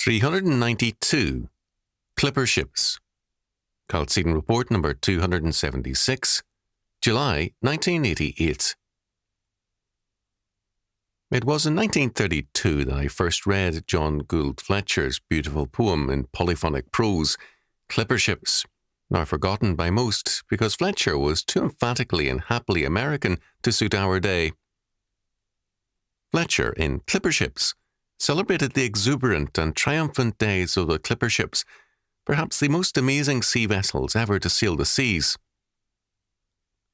392. Clipper ships. Chalcedon Report number 276, July 1988. It was in 1932 that I first read John Gould Fletcher's beautiful poem in polyphonic prose, Clipper Ships, now forgotten by most because Fletcher was too emphatically and happily American to suit our day. Fletcher, in Clipper Ships, celebrated the exuberant and triumphant days of the clipper ships, perhaps the most amazing sea vessels ever to sail the seas.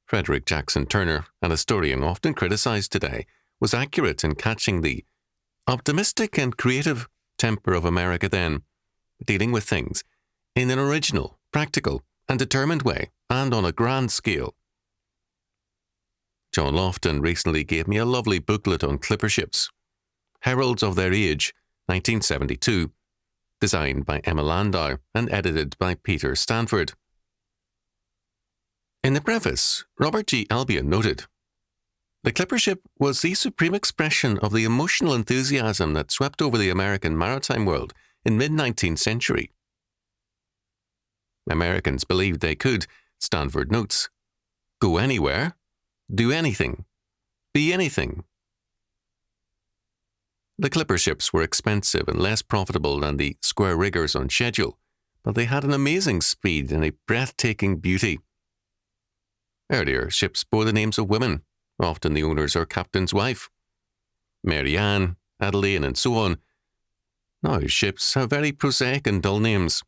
Frederick Jackson Turner, an historian often criticized today, was accurate in catching the optimistic and creative temper of America then, dealing with things in an original, practical, and determined way, and on a grand scale. John Lofton recently gave me a lovely booklet on clipper ships, Heralds of Their Age, 1972, designed by Emma Landau and edited by Peter Stanford. In the preface, Robert G. Albion noted, "The clipper ship was the supreme expression of the emotional enthusiasm that swept over the American maritime world in mid-19th century. Americans believed they could, Stanford notes, go anywhere, do anything, be anything. The clipper ships were expensive and less profitable than the square riggers on schedule, but they had an amazing speed and a breathtaking beauty. Earlier, ships bore the names of women, often the owner's or captain's wife. Mary Ann, Adeline, and so on. Now ships have very prosaic and dull names.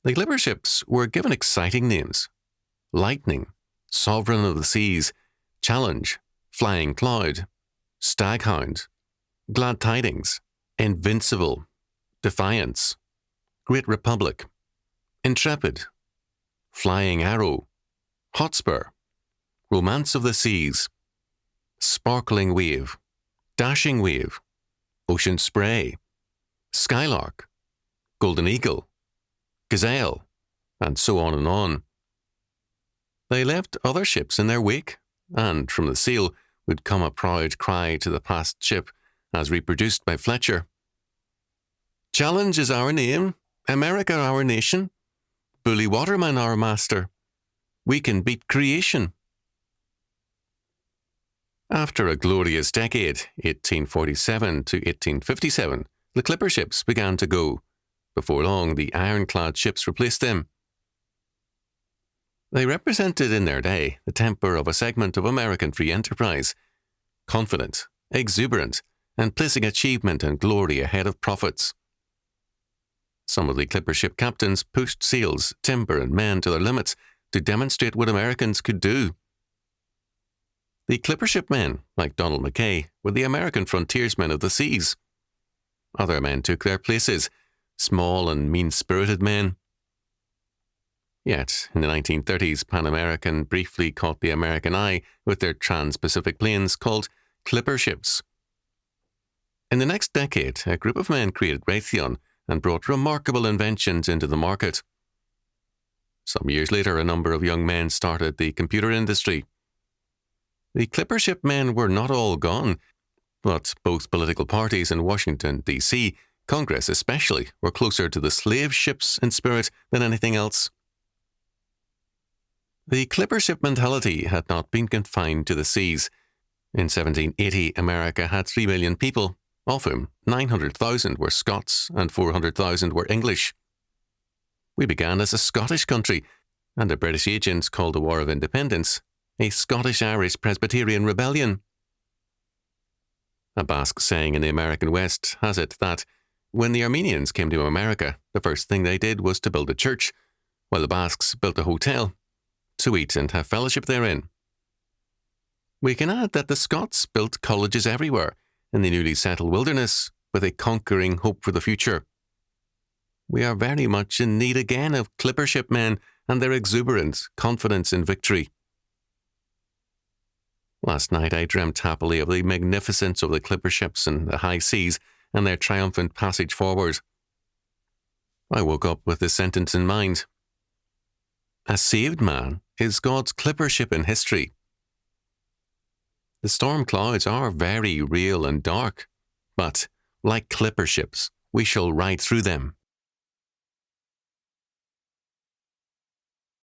The clipper ships were given exciting names: Lightning, Sovereign of the Seas, Challenge, Flying Cloud, Staghound, Glad Tidings, Invincible, Defiance, Great Republic, Intrepid, Flying Arrow, Hotspur, Romance of the Seas, Sparkling Wave, Dashing Wave, Ocean Spray, Skylark, Golden Eagle, Gazelle, and so on and on. They left other ships in their wake, and from the sail would come a proud cry to the past ship, as reproduced by Fletcher. Challenge is our name, America our nation, Bully Waterman our master. We can beat creation. After a glorious decade, 1847 to 1857, the clipper ships began to go. Before long, the ironclad ships replaced them. They represented in their day the temper of a segment of American free enterprise, confident, exuberant, and placing achievement and glory ahead of profits. Some of the clipper ship captains pushed sails, timber, and men to their limits to demonstrate what Americans could do. The clipper ship men, like Donald Mackay, were the American frontiersmen of the seas. Other men took their places, small and mean-spirited men. Yet, in the 1930s, Pan American briefly caught the American eye with their trans-Pacific planes called clipper ships. In the next decade, a group of men created Raytheon and brought remarkable inventions into the market. Some years later, a number of young men started the computer industry. The clipper ship men were not all gone, but both political parties in Washington, D.C., Congress especially, were closer to the slave ships in spirit than anything else. The clipper ship mentality had not been confined to the seas. In 1780, America had 3 million people, of whom 900,000 were Scots and 400,000 were English. We began as a Scottish country, and the British agents called the War of Independence a Scottish-Irish Presbyterian rebellion. A Basque saying in the American West has it that when the Armenians came to America, the first thing they did was to build a church, while the Basques built a hotel to eat and have fellowship therein. We can add that the Scots built colleges everywhere in the newly settled wilderness with a conquering hope for the future. We are very much in need again of clipper ship men and their exuberant confidence in victory. Last night I dreamt happily of the magnificence of the clipper ships and the high seas and their triumphant passage forward. I woke up with this sentence in mind: a saved man is God's clipper ship in history. The storm clouds are very real and dark, but, like clipper ships, we shall ride through them.